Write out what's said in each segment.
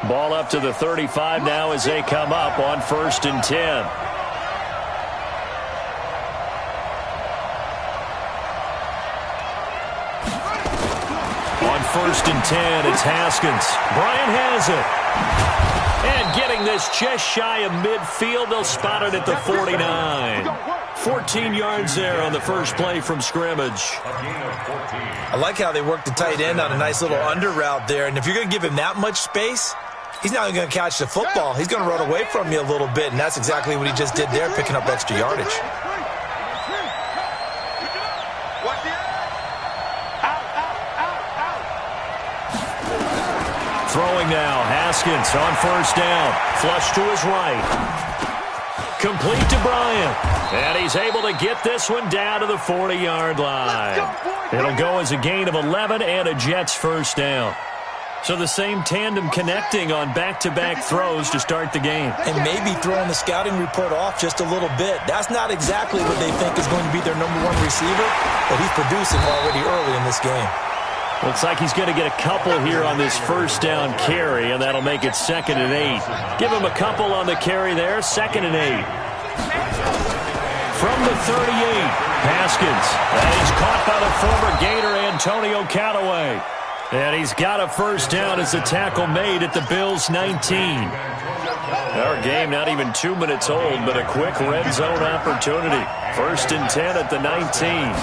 Ball up to the 35 now as they come up on 1st and 10. On 1st and 10, it's Haskins. Bryant has it. And getting this just shy of midfield, they'll spot it at the 49. 14 yards there on the first play from scrimmage. I like how they work the tight end on a nice little under route there. And if you're going to give him that much space, he's not even going to catch the football. He's going to run away from you a little bit, and that's exactly what he just did there, picking up extra yardage. Throwing now, Haskins on 1st down. Flush to his right. Complete to Bryant. And he's able to get this one down to the 40-yard line. It'll go as a gain of 11 and a Jets first down. So the same tandem connecting on back-to-back throws to start the game. And maybe throwing the scouting report off just a little bit. That's not exactly what they think is going to be their #1 receiver, but he's producing already early in this game. Looks like he's going to get a couple here on this 1st down carry, and that'll make it 2nd and 8. Give him a couple on the carry there, 2nd and 8. From the 38, Haskins. And he's caught by the former Gator Antonio Callaway. And he's got a 1st down as the tackle made at the Bills' 19. Our game not even 2 minutes old, but a quick red zone opportunity. 1st and 10 at the 19.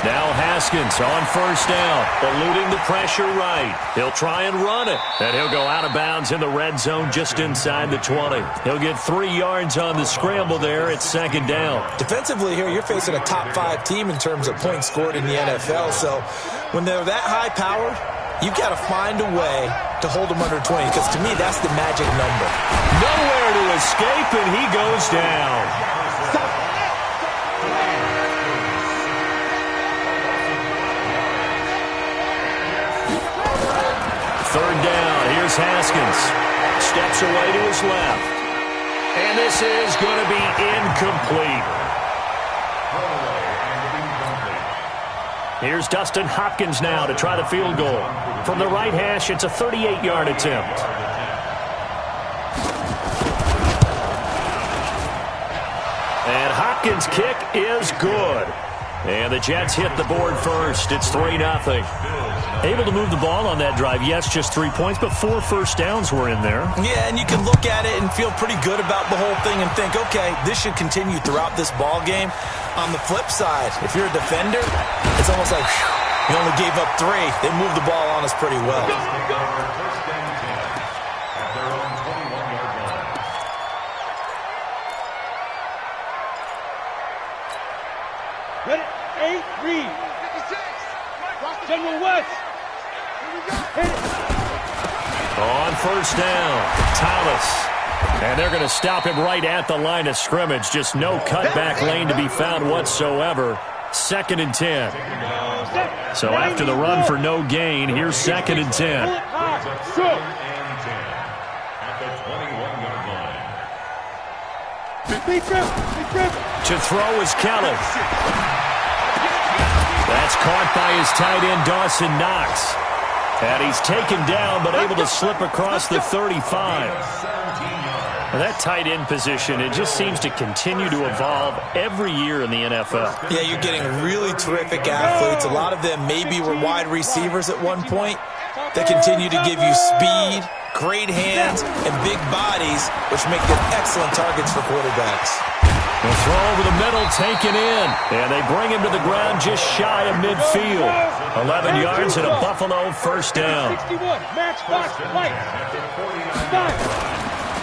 Now Haskins on 1st down, eluding the pressure right. He'll try and run it, and he'll go out of bounds in the red zone just inside the 20. He'll get 3 yards on the scramble there at 2nd down. Defensively here, you're facing a top-5 team in terms of points scored in the NFL, so when they're that high-powered, you've got to find a way to hold them under 20, because to me, that's the magic number. Nowhere to escape, and he goes down. Third down, here's Haskins. Steps away to his left. And this is going to be incomplete. Here's Dustin Hopkins now to try the field goal. From the right hash, it's a 38-yard attempt. And Hopkins' kick is good. And the Jets hit the board first. It's 3-0. Able to move the ball on that drive. Yes, just 3 points, but 4 first downs were in there. Yeah, and you can look at it and feel pretty good about the whole thing and think, okay, this should continue throughout this ball game. On the flip side, if you're a defender, it's almost like, whew, you only gave up 3. They moved the ball on us pretty well. Ready? 8, read. 56. General West. On 1st down, Thomas. And they're going to stop him right at the line of scrimmage. Just no cutback lane to be found whatsoever. 2nd and 10. So after the run for no gain, here's 2nd and 10. To throw is Kelly. That's caught by his tight end, Dawson Knox. And he's taken down, but able to slip across the 35. Well, that tight end position, it just seems to continue to evolve every year in the NFL. Yeah, you're getting really terrific athletes. A lot of them maybe were wide receivers at one point. They continue to give you speed, great hands, and big bodies, which make them excellent targets for quarterbacks. The throw over the middle taken in, and they bring him to the ground just shy of midfield. 11 yards and a Buffalo 1st down.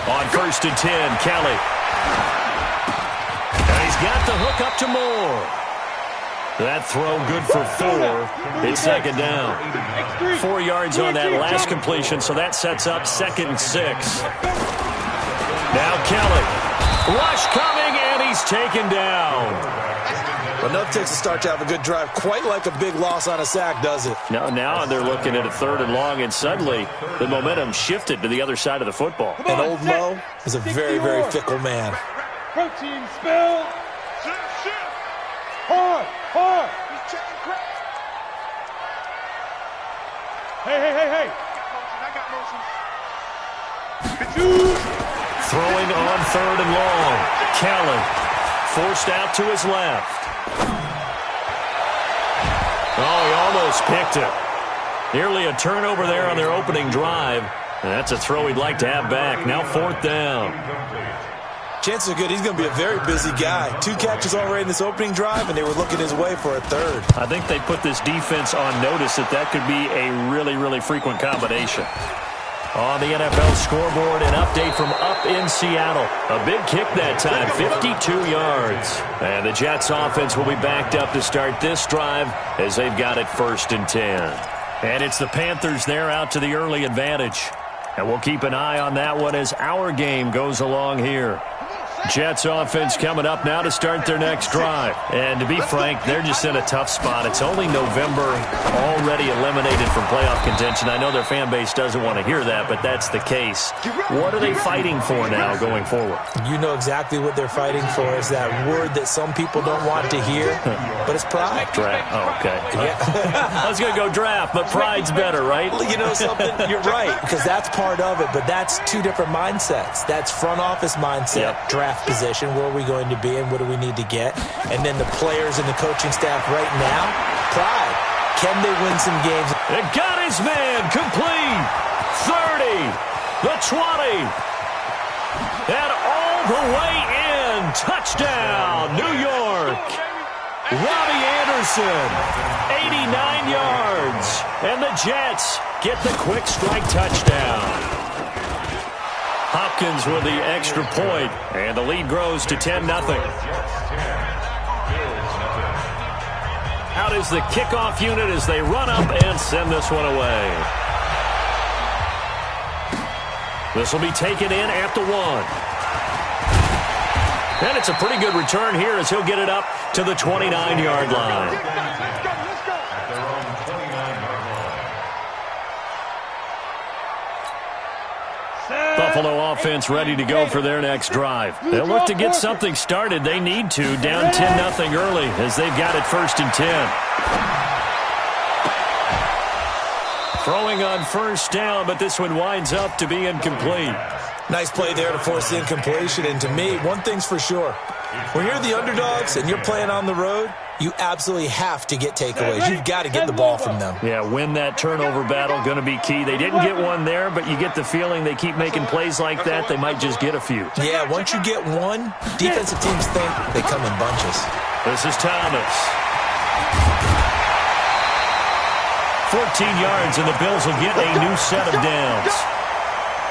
On 1st and 10, Kelly. And he's got the hook up to Moore. That throw good for 4. It's 2nd down. 4 yards on that last completion, so that sets up 2nd and 6. Now Kelly. Rush coming, and he's taken down. Enough takes to start to have a good drive. Quite like a big loss on a sack, does it? No, now they're looking at a 3rd and long, and suddenly the momentum shifted to the other side of the football. And old Mo is a very, very fickle man. Protein spill. Hard. Hey. I got motion. Throwing on 3rd and long. Kelly forced out to his left. Oh, he almost picked it. Nearly a turnover there on their opening drive. And that's a throw he'd like to have back. Now 4th down. Chances are good he's going to be a very busy guy. 2 catches already in this opening drive, and they were looking his way for a 3rd. I think they put this defense on notice that could be a really, really frequent combination. On the NFL scoreboard, an update from up in Seattle. A big kick that time, 52 yards. And the Jets offense will be backed up to start this drive as they've got it 1st and 10. And it's the Panthers there out to the early advantage. And we'll keep an eye on that one as our game goes along here. Jets offense coming up now to start their next drive. And to be frank, they're just in a tough spot. It's only November, already eliminated from playoff contention. I know their fan base doesn't want to hear that, but that's the case. What are they fighting for now going forward? You know exactly what they're fighting for. Is that word that some people don't want to hear, but it's pride. Draft. Oh, okay. Yeah. I was going to go draft, but pride's better, right? You know something? You're right, because that's part of it, but that's 2 different mindsets. That's front office mindset, draft position, where are we going to be and what do we need to get, and then the players and the coaching staff right now, pride. Can they win some games? It got his man complete. 30, the 20, and all the way in. Touchdown, New York. Robbie Anderson, 89 yards, and the Jets get the quick strike touchdown. Hopkins with the extra point, and the lead grows to 10-0. Out is the kickoff unit as they run up and send this one away. This will be taken in at the 1. And it's a pretty good return here as he'll get it up to the 29-yard line. Buffalo offense ready to go for their next drive. They'll look to get something started. They need to. Down 10-0 early as they've got it 1st and 10. Throwing on 1st down, but this one winds up to be incomplete. Nice play there to force the incompletion. And to me, one thing's for sure. When you're the underdogs and you're playing on the road, you absolutely have to get takeaways. You've got to get the ball from them. Yeah, win that turnover battle, going to be key. They didn't get one there, but you get the feeling they keep making plays like that, they might just get a few. Yeah, once you get one, defensive teams think they come in bunches. This is Thomas. 14 yards, and the Bills will get a new set of downs.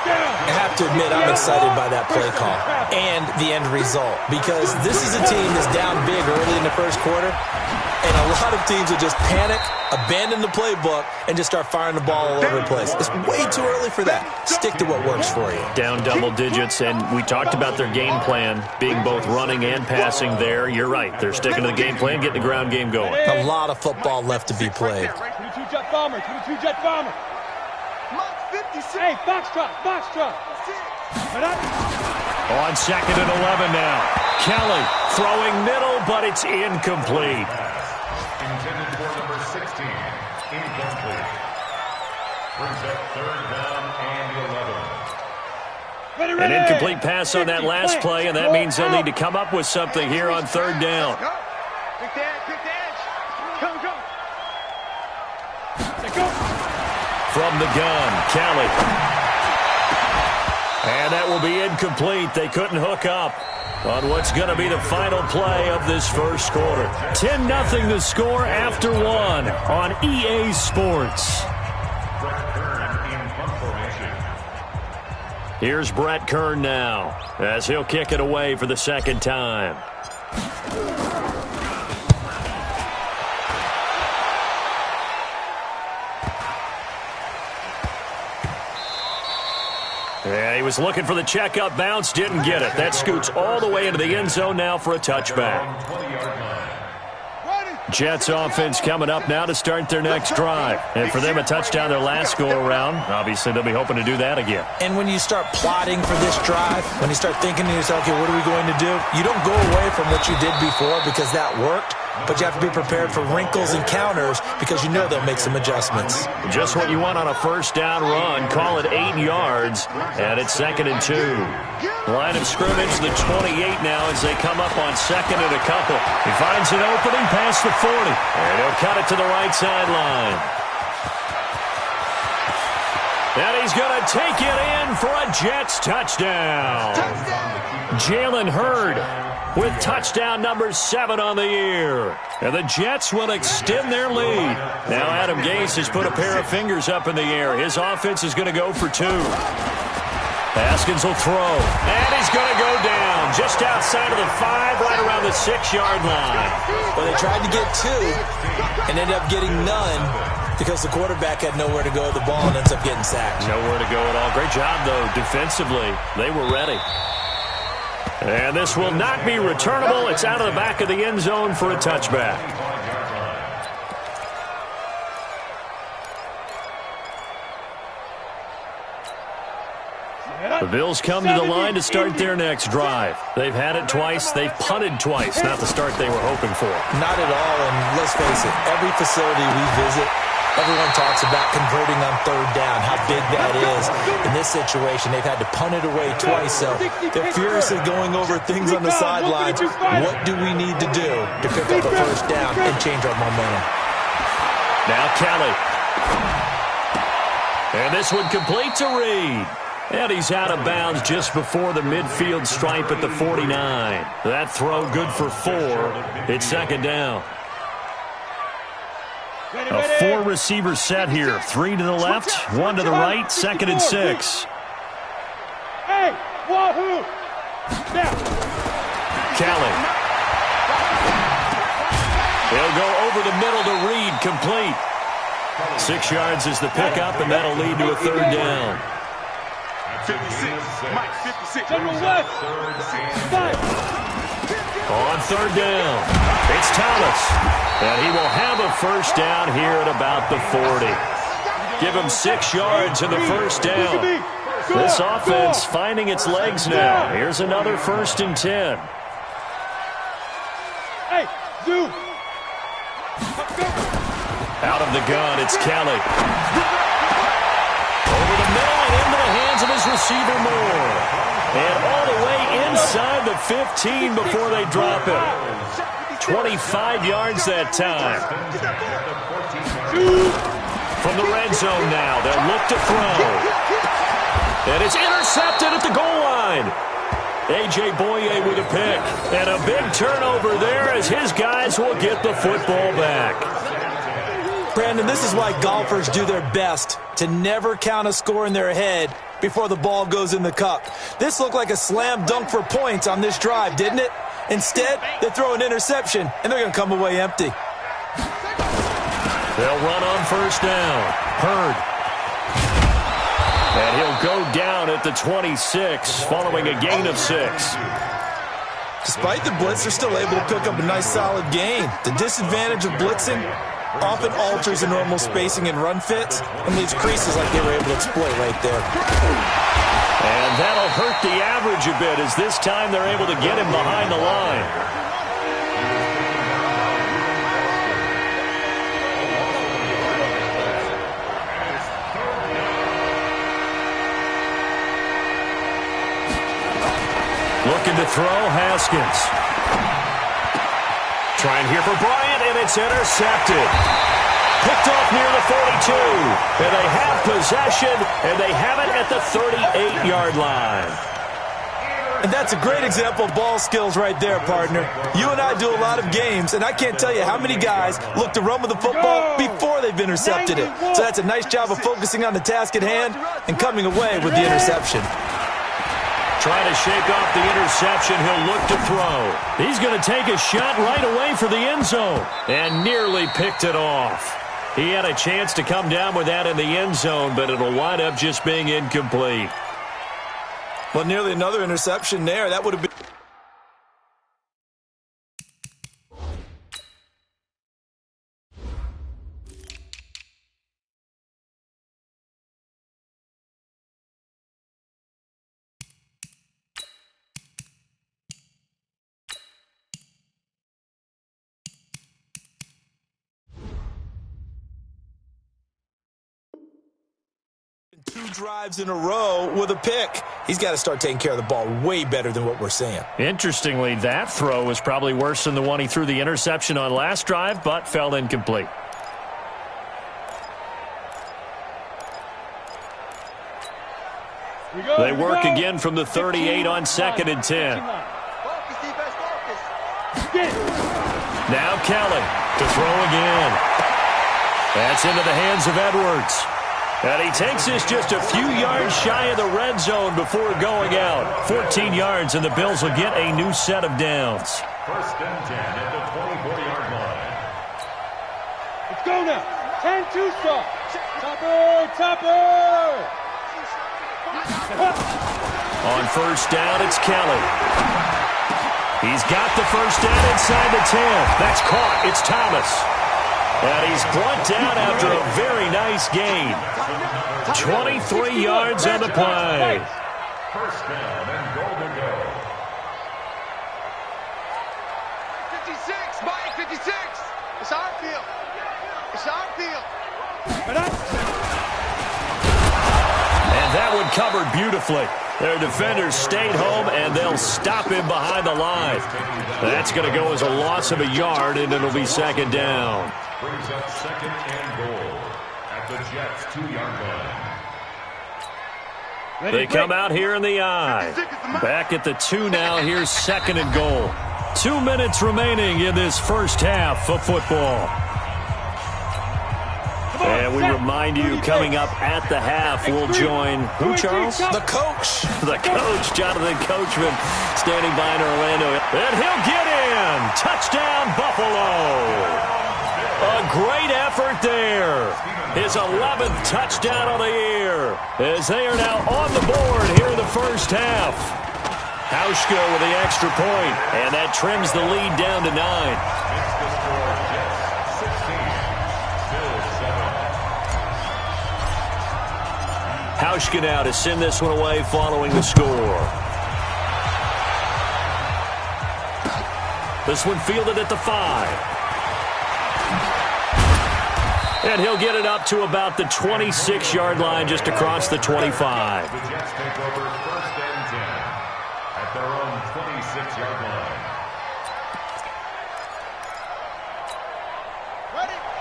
I have to admit, I'm excited by that play call and the end result, because this is a team that's down big early in the 1st quarter, and a lot of teams will just panic, abandon the playbook, and just start firing the ball all over the place. It's way too early for that. Stick to what works for you. Down double digits, and we talked about their game plan being both running and passing there. You're right. They're sticking to the game plan, getting the ground game going. A lot of football left to be played. 22 Jet Bomber, 22 Jet Bomber. Hey, Foxtrot. On 2nd and 11 now. Kelly throwing middle, but it's incomplete. Intended for number 16, incomplete. Brings up 3rd down and 11. An incomplete pass on that last play, and that means they'll need to come up with something here on 3rd down. Quick dash. Go. From the gun, Kelly. And that will be incomplete. They couldn't hook up on what's going to be the final play of this 1st quarter. 10-0 the score after 1 on EA Sports. Here's Brett Kern now as he'll kick it away for the 2nd time. Yeah, he was looking for the checkup bounce, didn't get it. That scoots all the way into the end zone now for a touchback. Jets offense coming up now to start their next drive. And for them, a touchdown their last go-around. Obviously, they'll be hoping to do that again. And when you start plotting for this drive, when you start thinking to yourself, okay, what are we going to do? You don't go away from what you did before because that worked. but you have to be prepared for wrinkles and counters because you know they'll make some adjustments. Just what you want on a first down run. Call it 8 yards, and it's 2nd and 2. Line of scrimmage, the 28 now as they come up on 2nd and a couple. He finds an opening past the 40, and he'll cut it to the right sideline. And he's going to take it in for a Jets touchdown. Jalen Hurd with touchdown number 7 on the year. And the Jets will extend their lead. Now Adam Gase has put a pair of fingers up in the air. His offense is going to go for 2. Haskins will throw, and he's going to go down just outside of the 5, right around the 6-yard line. Well, they tried to get 2 and ended up getting none because the quarterback had nowhere to go with the ball and ends up getting sacked. Nowhere to go at all. Great job, though, defensively. They were ready. And this will not be returnable. It's out of the back of the end zone for a touchback. The Bills come to the line to start their next drive. They've had it twice. They've punted twice. Not the start they were hoping for. Not at all, and let's face it, every facility we visit, everyone talks about converting on 3rd down, how big that is. In this situation, they've had to punt it away twice, so they're furiously going over things on the sidelines. What do we need to do to pick up a 1st down and change our momentum? Now Kelly. And this one complete to Reed. And he's out of bounds just before the midfield stripe at the 49. That throw good for 4. It's 2nd down. A 4-receiver set here. 3 to the left, 1 to the right, 2nd and 6. Hey, wahoo! Kelly. He'll go over the middle to Reed, complete. 6 yards is the pickup, and that'll lead to a 3rd down. 56, Mike, 56. General West. On 3rd down, it's Thomas. And he will have a 1st down here at about the 40. Give him 6 yards in the 1st down. This offense finding its legs now. Here's another 1st and 10. Hey, Zoo. Out of the gun, it's Kelly. Over the middle and into the hands of his receiver Moore. And all the way inside the 15 before they drop it. 25 yards that time. From the red zone now, they'll look to throw. And it's intercepted at the goal line. A.J. Boye with a pick. And a big turnover there as his guys will get the football back. Brandon, this is why golfers do their best to never count a score in their head before the ball goes in the cup. This looked like a slam dunk for points on this drive, didn't it? Instead, they throw an interception, and they're going to come away empty. They'll run on 1st down. Hurd. And he'll go down at the 26 following a gain of 6. Despite the blitz, they're still able to pick up a nice solid gain. The disadvantage of blitzing often alters the normal spacing and run fits and leaves creases like they were able to exploit right there. And that'll hurt the average a bit as this time they're able to get him behind the line. Looking to throw, Haskins. Trying here for Bryant, and it's intercepted. Picked off near the 42. And they have possession, and they have it at the 38-yard line. And that's a great example of ball skills right there, partner. You and I do a lot of games, and I can't tell you how many guys look to run with the football before they've intercepted it. So that's a nice job of focusing on the task at hand and coming away with the interception. Trying to shake off the interception. He'll look to throw. He's going to take a shot right away for the end zone and nearly picked it off. He had a chance to come down with that in the end zone, but it'll wind up just being incomplete. Well, nearly another interception there. That would have been... drives in a row with a pick. He's got to start taking care of the ball way better than what we're seeing. Interestingly, that throw was probably worse than the one he threw the interception on last drive, but fell incomplete. They work again from the 38 on 2nd and 10. Now Kelly to throw again. That's into the hands of Edwards. And he takes this just a few yards shy of the red zone before going out. 14 yards, and the Bills will get a new set of downs. 1st and 10 at the 24-yard line. Let's go now. 10-2 stop. Topper. On 1st down, it's Kelly. He's got the 1st down inside the 10. That's caught. It's Thomas. And he's brought down after a very nice gain. 23 yards on the play. 1st down and goal to go. 56, Mike, 56. It's our field. It's our field. And that one covered beautifully. Their defenders stayed home, and they'll stop him behind the line. That's going to go as a loss of a yard, and it'll be 2nd down. Brings up 2nd and goal at the Jets' 2-yard line. They come out here in the eye. Back at the 2 now. Here's 2nd and goal. 2 minutes remaining in this first half of football. And we remind you, coming up at the half, we'll join who, Charles? The coach. The coach, Jonathan Coachman, standing by in Orlando. And he'll get in. Touchdown, Buffalo. A great effort there. His 11th touchdown of the year, as they are now on the board here in the first half. Hauschka with the extra point, and that trims the lead down to 9. It's the score, Jets 16, Bills 7. Hauschka now to send this one away following the score. This one fielded at the 5. And he'll get it up to about the 26-yard line, just across the 25. The Jets take over 1st and 10 at their own 26-yard line.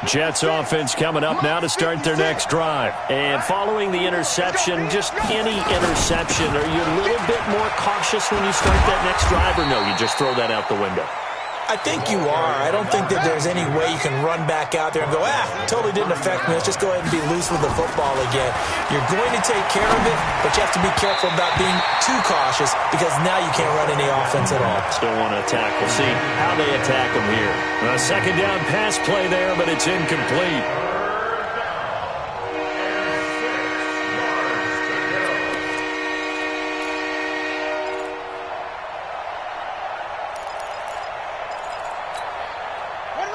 Jets offense coming up now to start their next drive. And following the interception, just any interception, are you a little bit more cautious when you start that next drive, or no, you just throw that out the window? I think you are. I don't think that there's any way you can run back out there and go, totally didn't affect me. Let's just go ahead and be loose with the football again. You're going to take care of it, but you have to be careful about being too cautious, because now you can't run any offense at all. Still want to attack. We'll see how they attack them here. A 2nd down pass play there, but it's incomplete.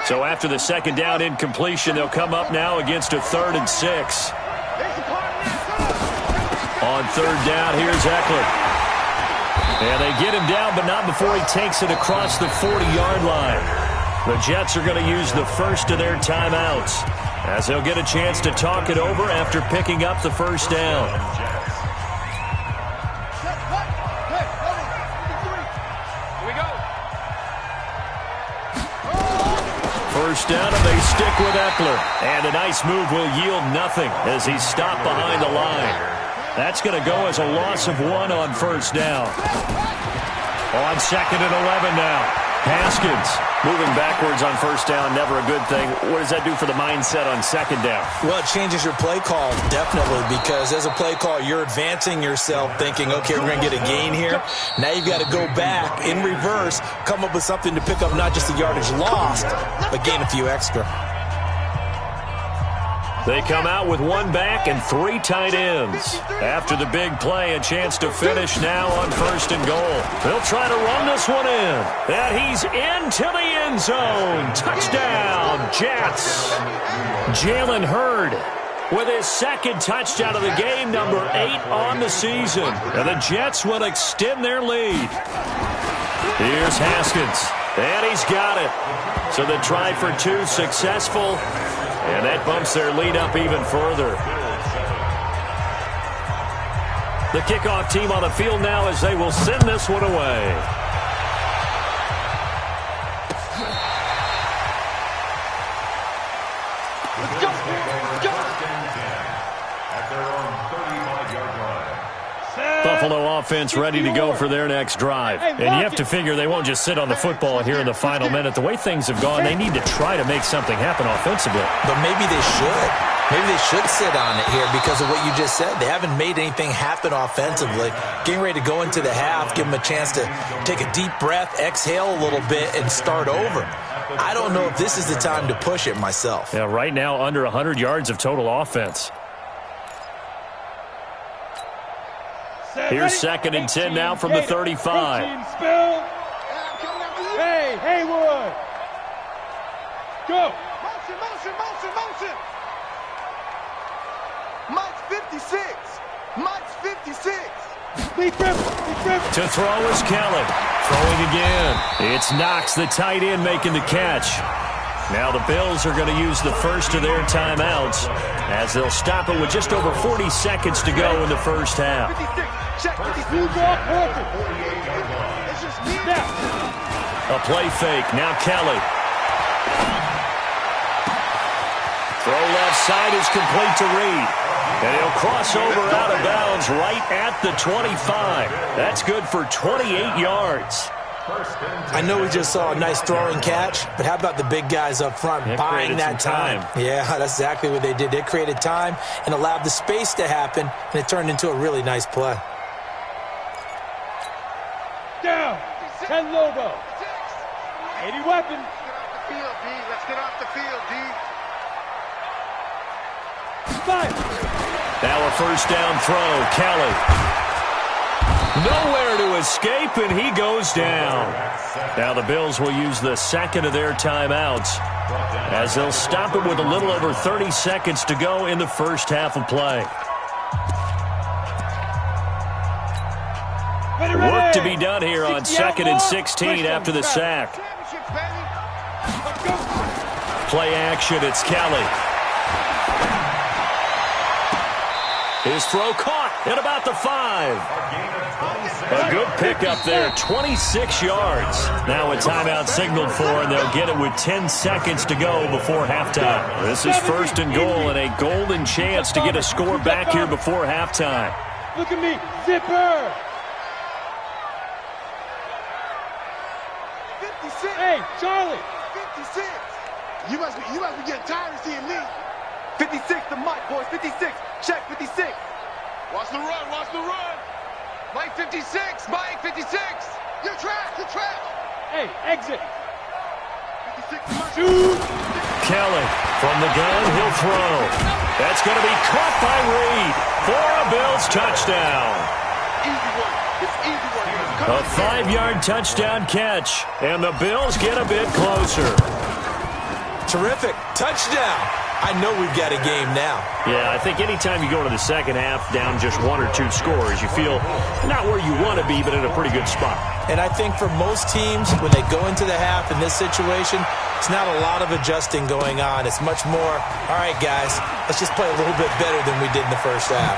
So after the 2nd down incompletion, they'll come up now against a 3rd and 6. On 3rd down, here's Eckler. And they get him down, but not before he takes it across the 40-yard line. The Jets are going to use the first of their timeouts, as they'll get a chance to talk it over after picking up the 1st down. First down, and they stick with Eckler. And a nice move will yield nothing as he's stopped behind the line. That's going to go as a loss of 1 on 1st down. On 2nd and 11 now. Haskins moving backwards on 1st down, never a good thing. What does that do for the mindset on 2nd down? Well, it changes your play call, definitely, because as a play call, you're advancing yourself thinking, okay, we're going to get a gain here. Now you've got to go back in reverse, come up with something to pick up not just the yardage lost, but gain a few extra. They come out with 1 back and 3 tight ends. After the big play, a chance to finish now on 1st and goal. They'll try to run this one in. And he's into the end zone. Touchdown, Jets. Jalen Hurd with his 2nd touchdown of the game, number 8 on the season. And the Jets will extend their lead. Here's Haskins. And he's got it. So the try for 2 successful. And that bumps their lead up even further. The kickoff team on the field now as they will send this one away. Let's go. Let's go. At their own 35-yard line. Buffalo offense ready to go for their next drive. And you have to figure they won't just sit on the football here in the final minute. The way things have gone, they need to try to make something happen offensively. But maybe they should. Maybe they should sit on it here because of what you just said. They haven't made anything happen offensively. Getting ready to go into the half, give them a chance to take a deep breath, exhale a little bit, and start over. I don't know if this is the time to push it myself. Yeah, right now under 100 yards of total offense. Here's 2nd and 10 now from the 35. Hey, Haywood. Go. Motion. Mike's 56. Mike's 56. To throw is Kelly. Throwing again. It's Knox, the tight end, making the catch. Now the Bills are going to use the first of their timeouts as they'll stop it with just over 40 seconds to go in the first half. 56. Check 56. It's just me. A play fake. Now Kelly. Throw left side is complete to Reed. And he'll cross over out of bounds right at the 25. That's good for 28 yards. I know we just saw a nice throwing catch, but how about the big guys up front buying that time? Yeah, that's exactly what they did. They created time and allowed the space to happen, and it turned into a really nice play. Down. 10 Lobo. 80 weapons. Let's get off the field, D. Now a first down throw. Kelly. Nowhere to escape, and he goes down. Now the Bills will use the second of their timeouts as they'll stop it with a little over 30 seconds to go in the first half of play. Work to be done here on 2nd and 16 after the sack. Play action, it's Kelly. His throw caught at about the 5. A good pickup there, 26 yards. Now a timeout signaled for, and they'll get it with 10 seconds to go before halftime. This is 1st and goal and a golden chance to get a score back here before halftime. Look at me, zipper. 56. Hey, Charlie. 56. You must be getting tired of seeing me. 56 to Mike, boys. 56. Check 56. Watch the run. Mike 56. Mike 56. You're trash. Hey, exit. 56 to Mike. Shoot. Kelly from the gun, he'll throw. That's going to be caught by Reed for a Bills touchdown. Easy one. It's easy one. A 5-yard touchdown catch, and the Bills get a bit closer. Terrific. Touchdown. I know we've got a game now. Yeah, I think anytime you go into the second half down just 1 or 2 scores, you feel not where you want to be, but in a pretty good spot. And I think for most teams, when they go into the half in this situation, it's not a lot of adjusting going on. It's much more, all right, guys, let's just play a little bit better than we did in the first half.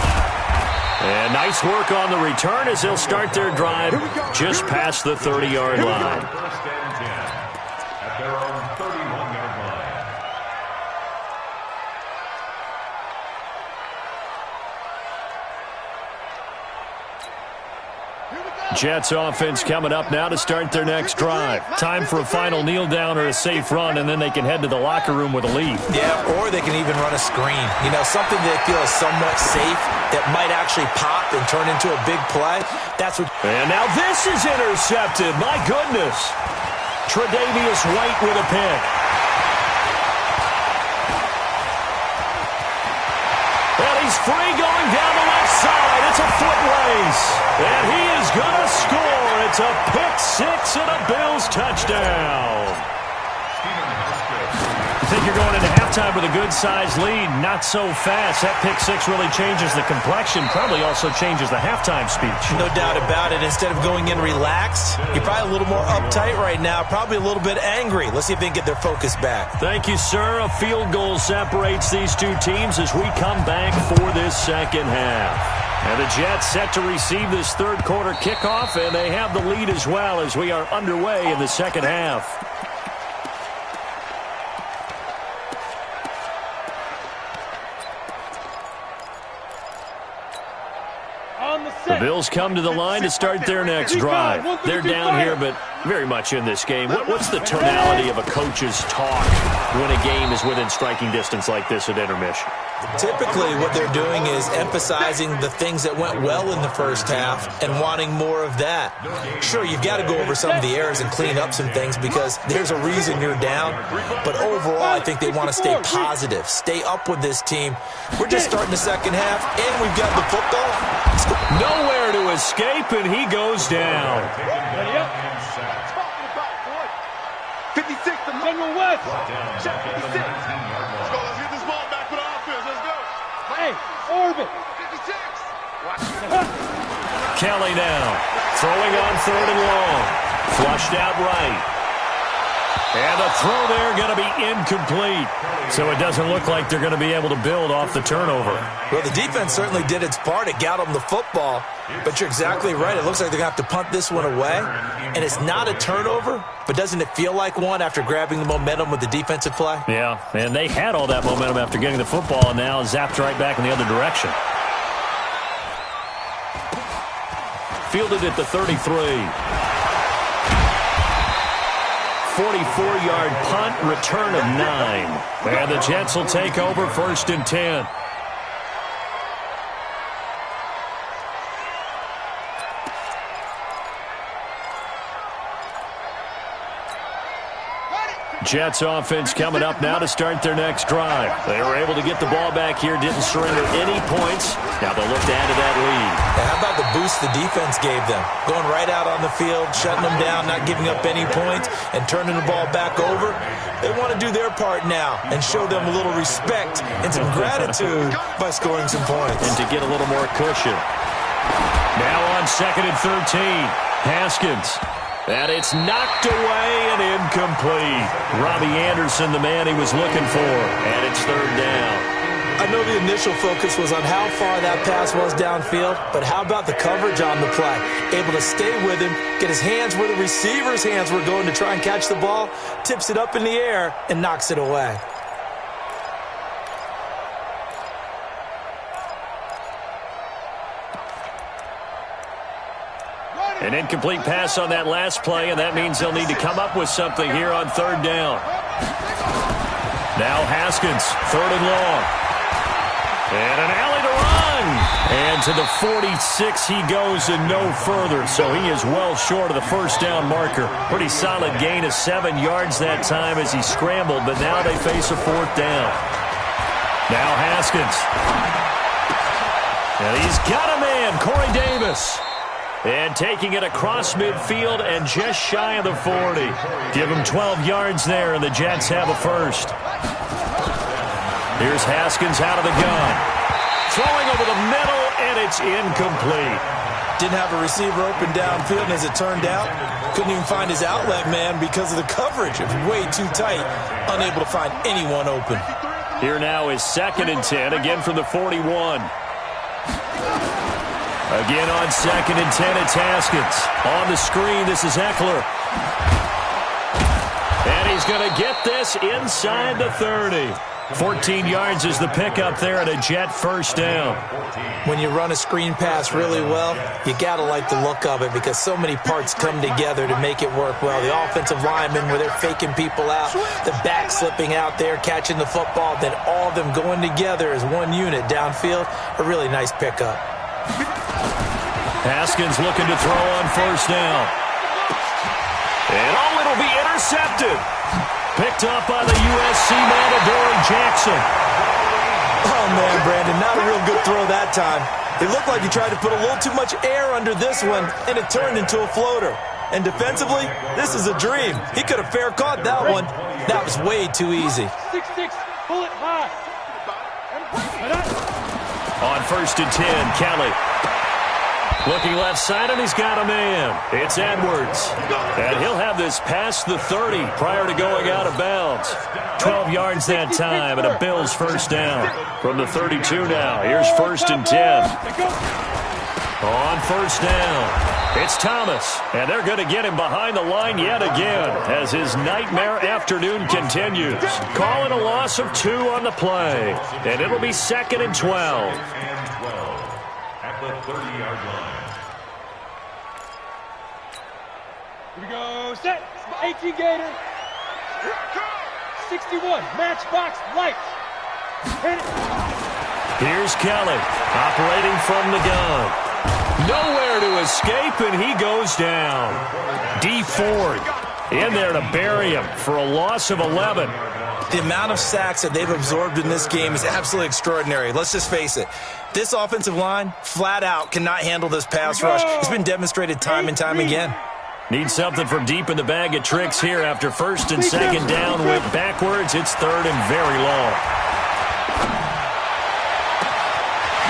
And nice work on the return as they'll start their drive just past the 30-yard line. 1st and 10 at their own 31-yard line. Jets offense coming up now to start their next drive. Time for a final kneel down or a safe run, and then they can head to the locker room with a lead. Yeah, or they can even run a screen. You know, something they feel is somewhat safe that might actually pop and turn into a big play. That's what. And now this is intercepted. My goodness. Tre'Davious White with a pick. And he's free going down the left side. It's a foot race. And he is going to score. It's a pick-6 and a Bills touchdown. You think you're going into halftime with a good-sized lead. Not so fast. That pick-6 really changes the complexion. Probably also changes the halftime speech. No doubt about it. Instead of going in relaxed, you're probably a little more uptight right now. Probably a little bit angry. Let's see if they can get their focus back. Thank you, sir. A field goal separates these two teams as we come back for this second half. And the Jets set to receive this third quarter kickoff, and they have the lead as well as we are underway in the second half. The Bills come to the line to start their next drive. They're down here, but very much in this game. What's the tonality of a coach's talk when a game is within striking distance like this at intermission? Typically, what they're doing is emphasizing the things that went well in the first half and wanting more of that. Sure, you've got to go over some of the errors and clean up some things because there's a reason you're down. But overall, I think they want to stay positive, stay up with this team. We're just starting the second half, and we've got the football. Nowhere to escape, and he goes down. 56 to General West. Check 56. Let's go. Let's get this ball back for the offense. Let's go. Hey, Orbit. 56. Kelly now throwing on third and long. Flushed out right. And the throw there going to be incomplete. So it doesn't look like they're going to be able to build off the turnover. Well, the defense certainly did its part. It got them the football. But you're exactly right. It looks like they're going to have to punt this one away. And it's not a turnover, but doesn't it feel like one after grabbing the momentum with the defensive play? Yeah, and they had all that momentum after getting the football and now zapped right back in the other direction. Fielded at the 33. 44-yard punt, return of 9. And the Jets will take over first and 10. Jets offense coming up now to start their next drive. They were able to get the ball back here, didn't surrender any points. Now they'll look to add to that lead. Now, how about the boost the defense gave them? Going right out on the field, shutting them down, not giving up any points, and turning the ball back over. They want to do their part now and show them a little respect and some gratitude by scoring some points. And to get a little more cushion. Now on second and 13, Haskins. And it's knocked away and incomplete. Robbie Anderson, the man he was looking for. And it's third down. I know the initial focus was on how far that pass was downfield, but how about the coverage on the play? Able to stay with him, get his hands where the receiver's hands were going to try and catch the ball, tips it up in the air, and knocks it away. An incomplete pass on that last play, and that means they'll need to come up with something here on third down. Now Haskins, third and long. And an alley to run. And to the 46 he goes and no further, so he is well short of the first down marker. Pretty solid gain of 7 yards that time as he scrambled, but now they face a fourth down. Now Haskins. And he's got a man, Corey Davis. And taking it across midfield and just shy of the 40. Give him 12 yards there, and the Jets have a first. Here's Haskins out of the gun. Throwing over the middle, and it's incomplete. Didn't have a receiver open downfield, and as it turned out, couldn't even find his outlet man because of the coverage. It was way too tight, unable to find anyone open. Here now is second and 10, again from the 41. Again on second and 10, it's Haskins. On the screen, this is Eckler. And he's going to get this inside the 30. 14 yards is the pickup there at a Jet first down. When you run a screen pass really well, you got to like the look of it because so many parts come together to make it work well. The offensive linemen where they're faking people out, the back slipping out there, catching the football, then all of them going together as one unit downfield, a really nice pickup. Haskins looking to throw on first down. And it'll be intercepted. Picked up by the USC man, Adoree Jackson. Oh, man, Brandon, not a real good throw that time. It looked like he tried to put a little too much air under this one, and it turned into a floater. And defensively, this is a dream. He could have fair caught that one. That was way too easy. 6-6, pull it high. On first and 10, Kelly. Looking left side, and he's got a man. It's Edwards. And he'll have this past the 30 prior to going out of bounds. 12 yards that time, and a Bills first down. From the 32 now, here's 1st and 10. On first down, it's Thomas, and they're going to get him behind the line yet again as his nightmare afternoon continues. Calling a loss of 2 on the play, and it'll be 2nd and 12. At the 30-yard line. Here we go, set. 18 Gator. 61, matchbox lights. Hit it. Here's Kelly, operating from the gun. Nowhere to escape, and he goes down. D Ford in there to bury him for a loss of 11. The amount of sacks that they've absorbed in this game is absolutely extraordinary. Let's just face it. This offensive line, flat out, cannot handle this pass rush. It's been demonstrated time and time again. Need something from deep in the bag of tricks here after 1st and 2nd down. Went backwards. It's 3rd and very long.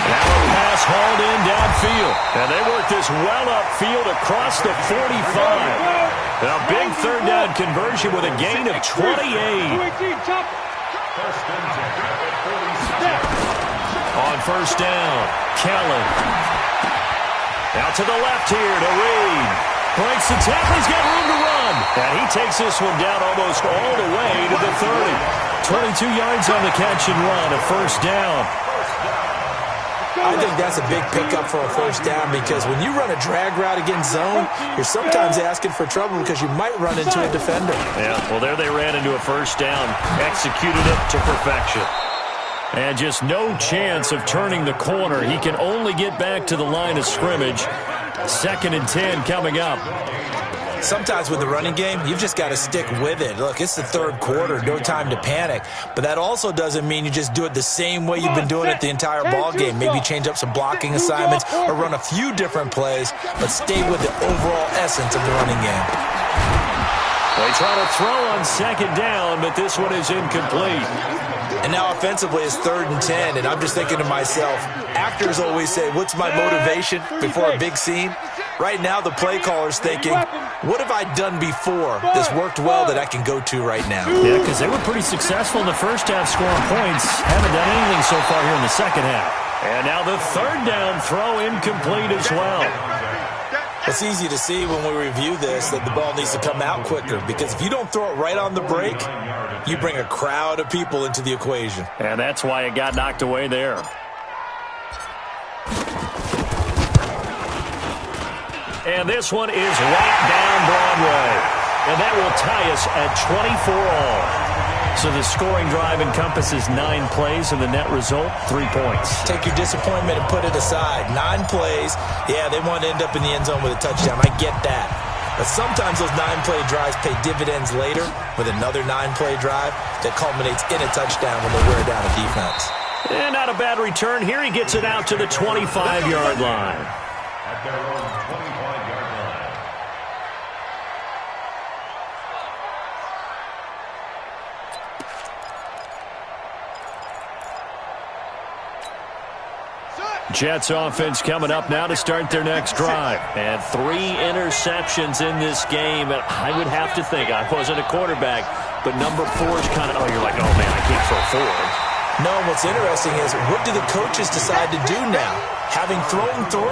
Now a pass hauled in downfield. And they work this well upfield across the 45. A big 3rd down conversion with a gain of 28. On 1st down, Kelly. Out to the left here to Reed. Breaks the tackle. He's got room to run. And he takes this one down almost all the way to the 30. 22 yards on the catch and run, a 1st down. I think that's a big pickup for a 1st down because when you run a drag route against zone, you're sometimes asking for trouble because you might run into a defender. Yeah, well, there they ran into a 1st down, executed it to perfection. And just no chance of turning the corner. He can only get back to the line of scrimmage. 2nd and 10 coming up. Sometimes with the running game, you've just got to stick with it. Look, it's the 3rd quarter, no time to panic. But that also doesn't mean you just do it the same way you've been doing it the entire ball game. Maybe change up some blocking assignments or run a few different plays, but stay with the overall essence of the running game. They try to throw on 2nd down, but this one is incomplete. And now offensively it's 3rd and 10, and I'm just thinking to myself, actors always say, what's my motivation before a big scene? Right now the play caller's thinking, what have I done before that's worked well that I can go to right now? Yeah, because they were pretty successful in the 1st half scoring points. Haven't done anything so far here in the 2nd half. And now the 3rd down throw incomplete as well. It's easy to see when we review this that the ball needs to come out quicker because if you don't throw it right on the break, you bring a crowd of people into the equation. And that's why it got knocked away there. And this one is right down Broadway. And that will tie us at 24 all. So the scoring drive encompasses 9 plays, and the net result, 3 points. Take your disappointment and put it aside. 9 plays, yeah, they want to end up in the end zone with a touchdown. I get that. But sometimes those 9-play drives pay dividends later with another 9-play drive that culminates in a touchdown when they wear down a defense. And not a bad return. Here he gets it out to the 25-yard line. At their own 25-yard line. Jets offense coming up now to start their next drive. And 3 interceptions in this game. And I would have to think, I wasn't a quarterback, but number 4 is kind of, you're like, oh, man, I can't throw 4. No, what's interesting is what do the coaches decide to do now? Having thrown 3,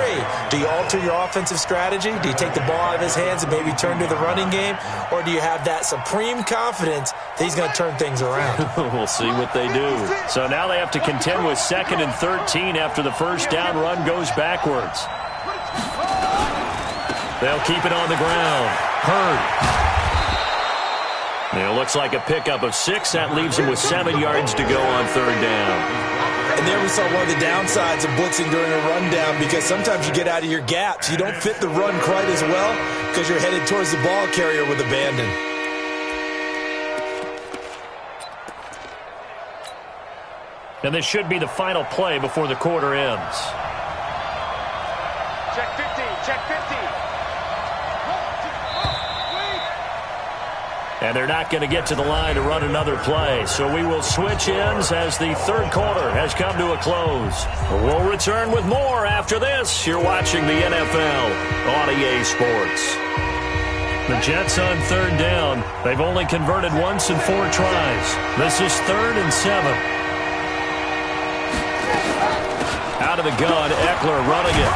do you alter your offensive strategy? Do you take the ball out of his hands and maybe turn to the running game? Or do you have that supreme confidence that he's going to turn things around? We'll see what they do. So now they have to contend with 2nd and 13 after the 1st down run goes backwards. They'll keep it on the ground. Hurd. It looks like a pickup of 6. That leaves him with 7 yards to go on 3rd down. And there we saw one of the downsides of blitzing during a rundown because sometimes you get out of your gaps. You don't fit the run quite as well because you're headed towards the ball carrier with abandon. And this should be the final play before the quarter ends. Check 50, check 50. And they're not going to get to the line to run another play. So we will switch ends as the third quarter has come to a close. We'll return with more after this. You're watching the NFL on EA Sports. The Jets on third down. They've only converted once in 4 tries. This is 3rd and 7. Out of the gun, Eckler running it.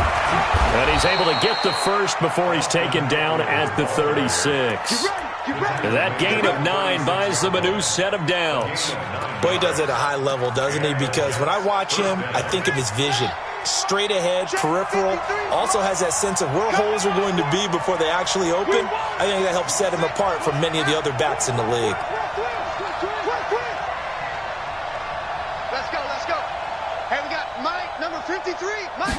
And he's able to get the first before he's taken down at the 36. That gain of 9 buys them a new set of downs. Boy, he does it at a high level, doesn't he? Because when I watch him, I think of his vision. Straight ahead, peripheral, also has that sense of where holes are going to be before they actually open. I think that helps set him apart from many of the other backs in the league. Let's go. Hey, we got Mike, number 53. Mike.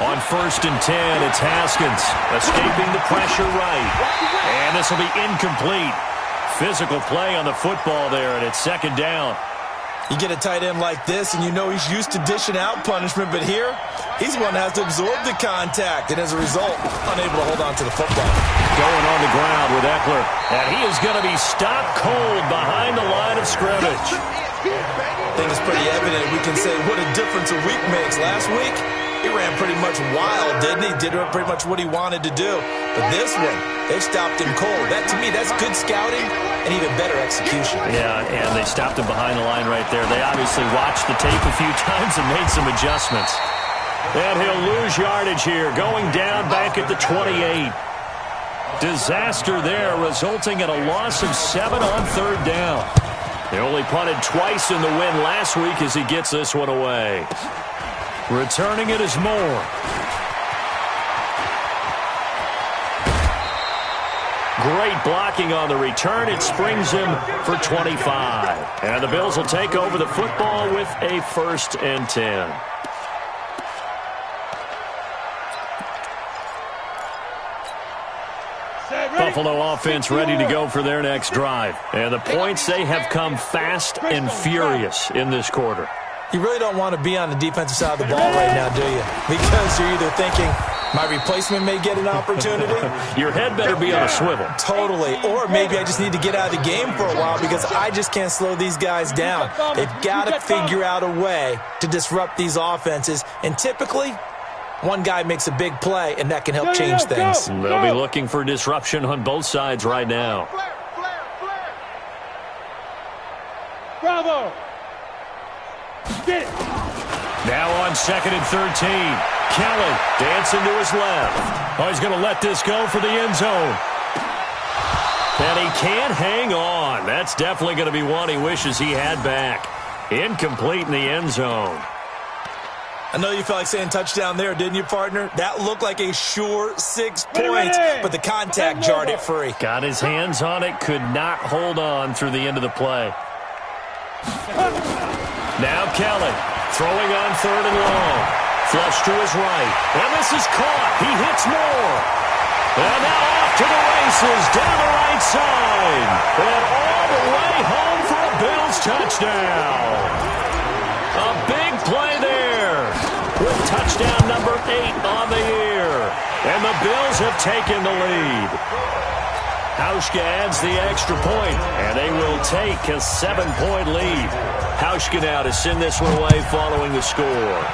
On 1st and 10, it's Haskins escaping the pressure right. And this will be incomplete. Physical play on the football there, and it's 2nd down. You get a tight end like this, and you know he's used to dishing out punishment, but here, he's one that has to absorb the contact, and as a result, unable to hold on to the football. Going on the ground with Eckler, and he is going to be stopped cold behind the line of scrimmage. I think it's pretty evident. We can say what a difference a week makes. Last week, he ran pretty much wild, didn't he? Did pretty much what he wanted to do. But this one, they've stopped him cold. That, to me, that's good scouting and even better execution. Yeah, and they stopped him behind the line right there. They obviously watched the tape a few times and made some adjustments. And he'll lose yardage here, going down back at the 28. Disaster there, resulting in a loss of 7 on 3rd down. They only punted twice in the win last week as he gets this one away. Returning it is Moore. Great blocking on the return. It springs him for 25. And the Bills will take over the football with a 1st and 10. Buffalo offense ready to go for their next drive. And the points, they have come fast and furious in this quarter. You really don't want to be on the defensive side of the ball right now, do you? Because you're either thinking, my replacement may get an opportunity. Your head better be on a swivel. Totally. Or maybe I just need to get out of the game for a while because I just can't slow these guys down. They've got to figure out a way to disrupt these offenses. And typically, one guy makes a big play, and that can help change things. They'll be looking for disruption on both sides right now. Bravo. Get it. Now on 2nd and 13. Kelly dancing to his left. Oh, he's going to let this go for the end zone. And he can't hang on. That's definitely going to be one he wishes he had back. Incomplete in the end zone. I know you felt like saying touchdown there, didn't you, partner? That looked like a sure 6 points, but the contact jarred it free. Got his hands on it, could not hold on through the end of the play. Now Kelly throwing on 3rd and long. Flush to his right. And this is caught. He hits Moore. And now off to the races down the right side. And all the way home for a Bills touchdown. A big play there with touchdown number 8 on the year. And the Bills have taken the lead. Hauschka adds the extra point, and they will take a 7-point lead. Hauschka now to send this one away following the score.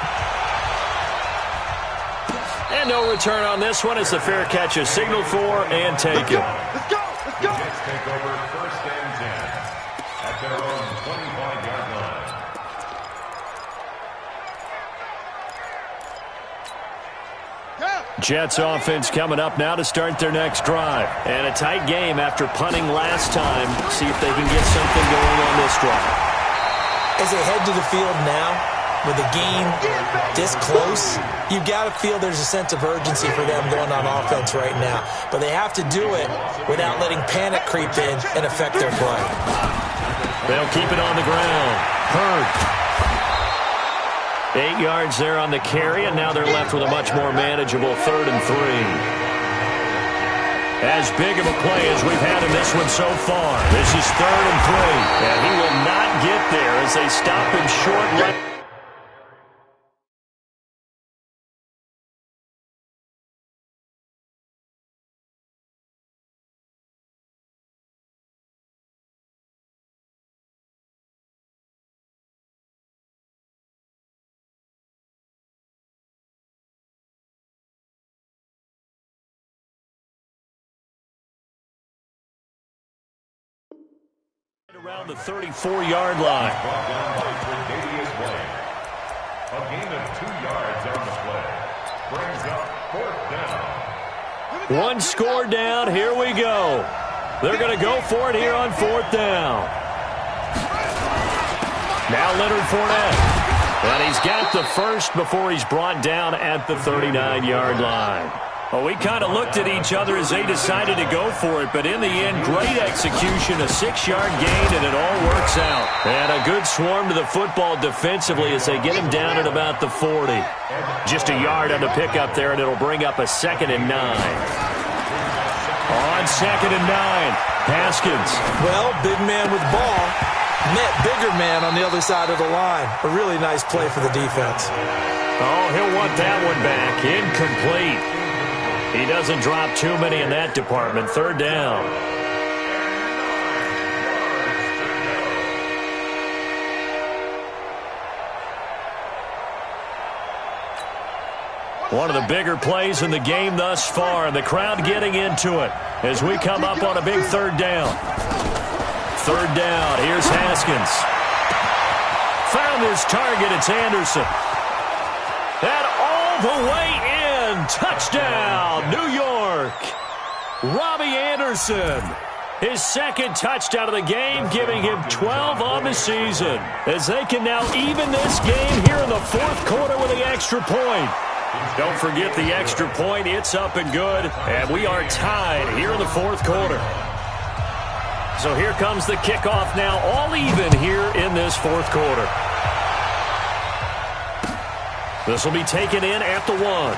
And no return on this one as the fair catch is signaled for and taken. Let's go. Jets take over 1st and 10 at their own 25-yard line. Jets offense coming up now to start their next drive. And a tight game after punting last time. See if they can get something going on this drive. As they head to the field now, with the game this close, you got to feel there's a sense of urgency for them going on offense right now. But they have to do it without letting panic creep in and affect their play. They'll keep it on the ground. Hurd. 8 yards there on the carry, and now they're left with a much more manageable 3rd and 3. As big of a play as we've had in this one so far. This is 3rd and 3, and he will not get there as they stop him short left. around the 34-yard line. A gain of 2 yards on the play. Brings up 4th down. One score down. Here we go. They're going to go for it here on 4th down. Now Leonard Fournette. And he's got the first before he's brought down at the 39-yard line. Well, we kind of looked at each other as they decided to go for it, but in the end, great execution, a 6-yard gain, and it all works out. And a good swarm to the football defensively as they get him down at about the 40. Just a yard on the pickup there, and it'll bring up a 2nd and 9. On 2nd and 9, Haskins. Well, big man with ball met bigger man on the other side of the line. A really nice play for the defense. Oh, he'll want that one back. Incomplete. He doesn't drop too many in that department. 3rd down. One of the bigger plays in the game thus far, and the crowd getting into it as we come up on a big 3rd down. 3rd down. Here's Haskins. Found his target. It's Anderson. And all the way in. Touchdown, New York. Robbie Anderson. His 2nd touchdown of the game, giving him 12 on the season. As they can now even this game here in the 4th quarter with the extra point. Don't forget the extra point. It's up and good. And we are tied here in the 4th quarter. So here comes the kickoff now, all even here in this 4th quarter. This will be taken in at the 1.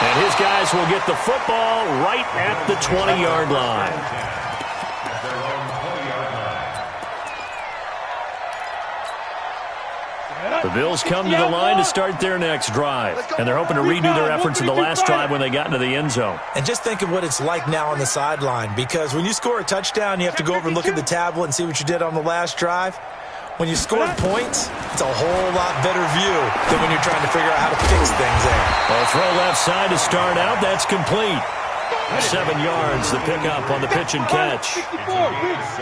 And his guys will get the football right at the 20-yard line. The Bills come to the line to start their next drive. And they're hoping to redo their efforts in the last drive when they got into the end zone. And just think of what it's like now on the sideline. Because when you score a touchdown, you have to go over and look at the tablet and see what you did on the last drive. When you scored points, it's a whole lot better view than when you're trying to figure out how to fix things there. Well, throw left side to start out. That's complete. 7 yards, the pickup on the pitch and catch.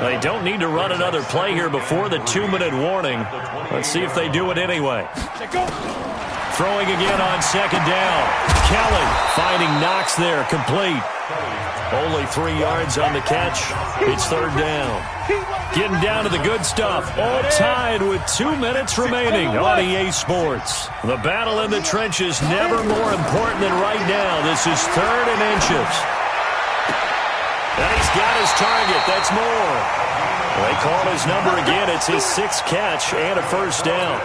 They don't need to run another play here before the 2-minute warning. Let's see if they do it anyway. Throwing again on 2nd down. Kelly finding Knox there, complete. Only 3 yards on the catch. It's 3rd down. Getting down to the good stuff. All tied with 2 minutes remaining on EA Sports. The battle in the trenches never more important than right now. This is 3rd and inches. And he's got his target. That's more. They call his number again. It's his 6th catch and a 1st down.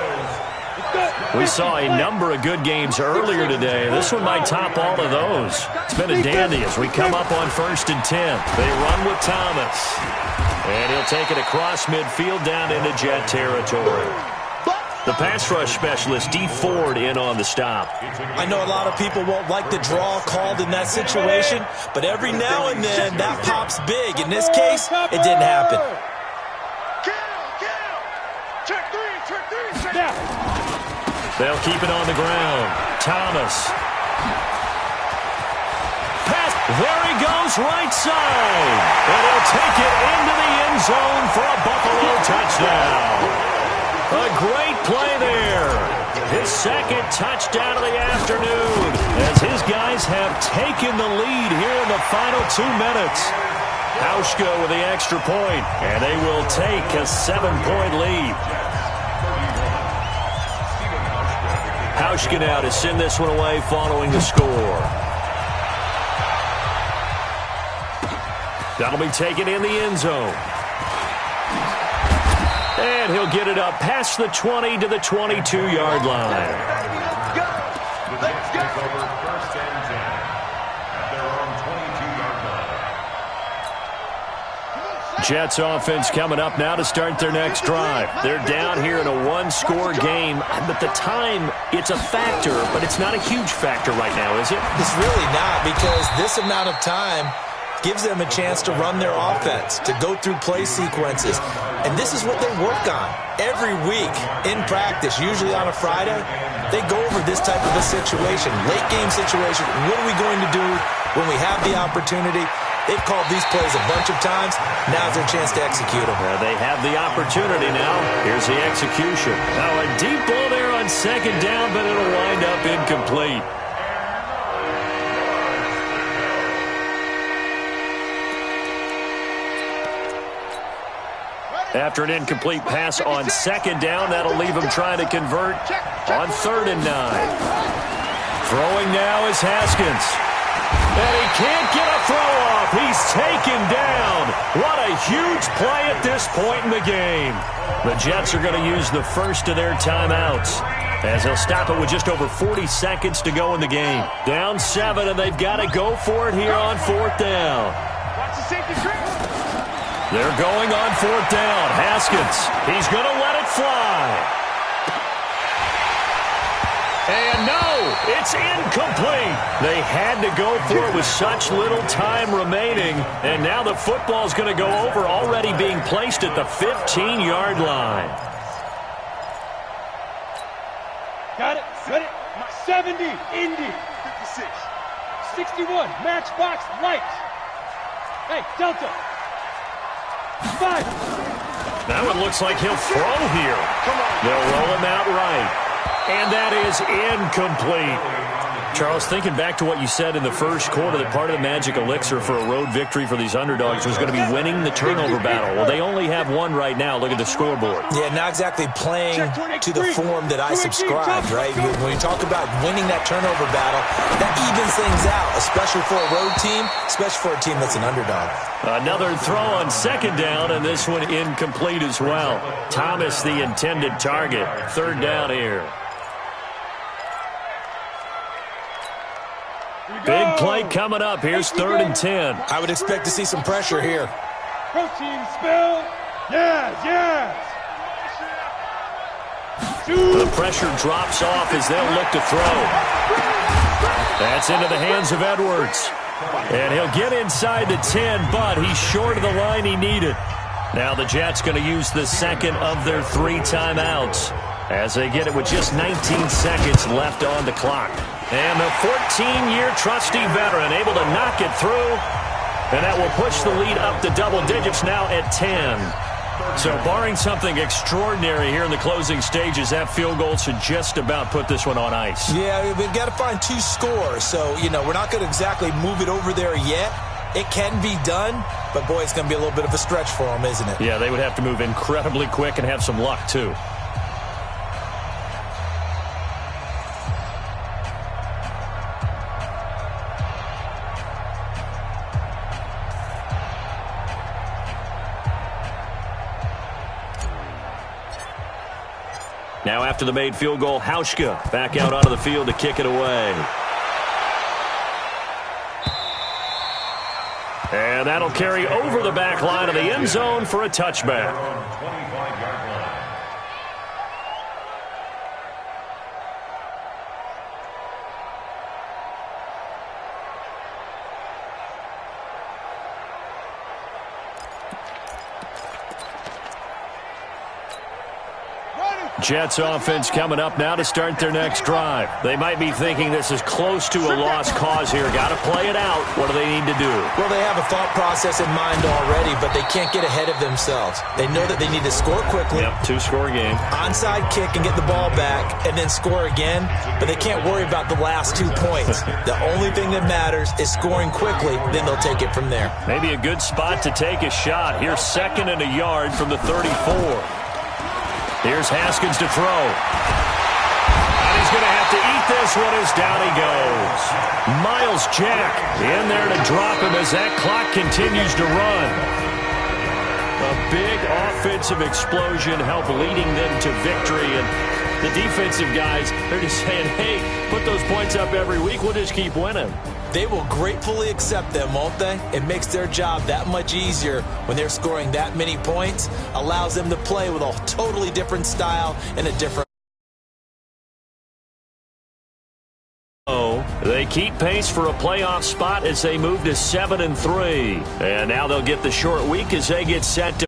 We saw a number of good games earlier today. This one might top all of those. It's been a dandy as we come up on 1st and 10. They run with Thomas. And he'll take it across midfield down into Jet territory. The pass rush specialist, D. Ford, in on the stop. I know a lot of people won't like the draw called in that situation, but every now and then that pops big. In this case, it didn't happen. They'll keep it on the ground. Thomas. Pass. There he goes, right side. And he'll take it into the end zone for a Buffalo touchdown. A great play there. His 2nd touchdown of the afternoon as his guys have taken the lead here in the final 2 minutes. Hauschka with the extra point, and they will take a 7-point lead. Hauschka now to send this one away following the score. That'll be taken in the end zone. And he'll get it up past the 20 to the 22-yard line. Let's go. Over 1st and 10 at their own 22-yard line. Jets offense coming up now to start their next drive. They're down here in a 1-score game. But the time, it's a factor, but it's not a huge factor right now, is it? It's really not, because this amount of time gives them a chance to run their offense, to go through play sequences. And this is what they work on every week in practice, usually on a Friday. They go over this type of a situation, late game situation. What are we going to do when we have the opportunity? They've called these plays a bunch of times. Now's their chance to execute them. They have the opportunity now. Here's the execution. Now a deep ball there on second down, but it'll wind up incomplete. After an incomplete pass on second down, that'll leave him trying to convert on 3rd and 9. Throwing now is Haskins. And he can't get a throw off. He's taken down. What a huge play at this point in the game. The Jets are going to use the first of their timeouts, as they'll stop it with just over 40 seconds to go in the game. Down 7, and they've got to go for it here on 4th down. Watch the safety trip. They're going on 4th down. Haskins, he's going to let it fly. And no, it's incomplete. They had to go for it with such little time remaining. And now the football's going to go over, already being placed at the 15-yard line. Got it. Got it. 70. Indy. 56. 61. Matchbox lights. Hey, Delta. 5. That one looks like he'll throw here. They'll roll him out right. And that is incomplete. Charles, thinking back to what you said in the first quarter, that part of the magic elixir for a road victory for these underdogs was going to be winning the turnover battle. Well, they only have one right now. Look at the scoreboard. Yeah, not exactly playing to the form that I subscribed, right? When you talk about winning that turnover battle, that evens things out, especially for a road team, especially for a team that's an underdog. Another throw on second down, and this one incomplete as well. Thomas, the intended target. 3rd down here. Big play coming up. Here's 3rd and 10. I would expect to see some pressure here. Protein spill. Yes. The pressure drops off as they'll look to throw. That's into the hands of Edwards. And he'll get inside the 10, but he's short of the line he needed. Now the Jets going to use the second of their 3 timeouts as they get it with just 19 seconds left on the clock. And the 14-year trusty veteran able to knock it through. And that will push the lead up to double digits now at 10. So barring something extraordinary here in the closing stages, that field goal should just about put this one on ice. Yeah, we've got to find 2 scores. So, we're not going to exactly move it over there yet. It can be done, but boy, it's going to be a little bit of a stretch for them, isn't it? Yeah, they would have to move incredibly quick and have some luck, too. Now after the made field goal, Hauschka back out onto the field to kick it away. And that'll carry over the back line of the end zone for a touchback. Jets offense coming up now to start their next drive. They might be thinking this is close to a lost cause here. Got to play it out. What do they need to do? Well, they have a thought process in mind already, but they can't get ahead of themselves. They know that they need to score quickly. Yep, 2-score game. Onside kick and get the ball back and then score again, but they can't worry about the last 2 points. The only thing that matters is scoring quickly, then they'll take it from there. Maybe a good spot to take a shot. Here's 2nd and a yard from the 34. Here's Haskins to throw. And he's going to have to eat this one as down he goes. Miles Jack in there to drop him as that clock continues to run. A big offensive explosion helped leading them to victory. And the defensive guys, they're just saying, hey, put those points up every week. We'll just keep winning. They will gratefully accept them, won't they? It makes their job that much easier when they're scoring that many points. Allows them to play with a totally different style and a different... They keep pace for a playoff spot as they move to 7-3. And now they'll get the short week as they get set to